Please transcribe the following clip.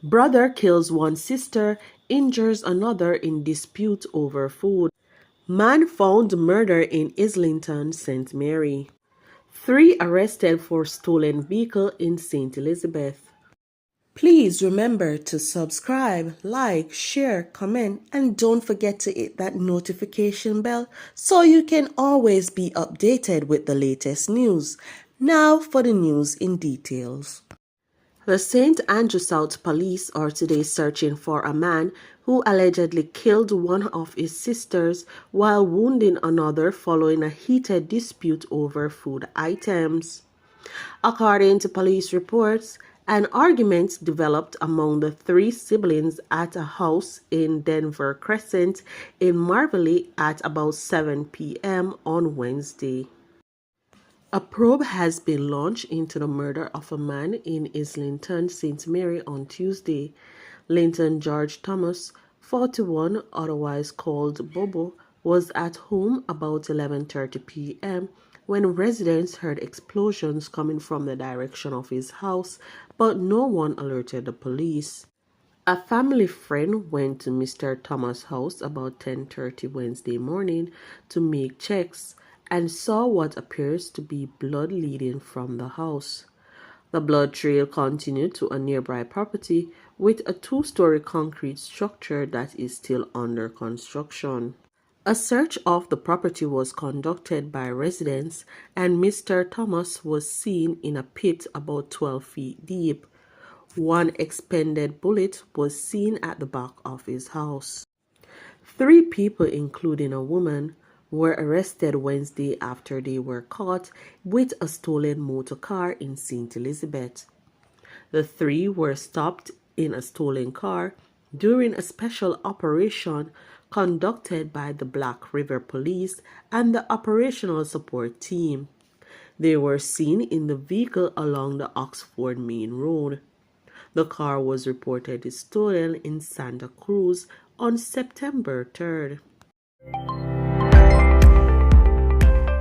Brother kills one sister, injures another in dispute over food. Man found murder in Islington, St. Mary. 3 arrested for stolen vehicle in St. Elizabeth. Please remember to subscribe, like, share, comment, and don't forget to hit that notification bell so you can always be updated with the latest news. Now for the news in details. The St. Andrew South police are today searching for a man who allegedly killed one of his sisters while wounding another following a heated dispute over food items. According to police reports, an argument developed among the 3 siblings at a house in Denver Crescent in Marvelly at about 7 p.m. on Wednesday. A probe has been launched into the murder of a man in Islington, St. Mary on Tuesday. Linton George Thomas, 41, otherwise called Bobo, was at home about 11:30 p.m. when residents heard explosions coming from the direction of his house, but no one alerted the police. A family friend went to Mr. Thomas' house about 10:30 Wednesday morning to make checks and saw what appears to be blood leading from the house. The blood trail continued to a nearby property with a 2-story concrete structure that is still under construction. A search of the property was conducted by residents, and Mr. Thomas was seen in a pit about 12 feet deep. One expended bullet was seen at the back of his house. 3 people, including a woman, were arrested Wednesday after they were caught with a stolen motor car in St. Elizabeth. The 3 were stopped in a stolen car during a special operation conducted by the Black River Police and the Operational Support Team. They were seen in the vehicle along the Oxford Main Road. The car was reportedly stolen in Santa Cruz on September 3rd.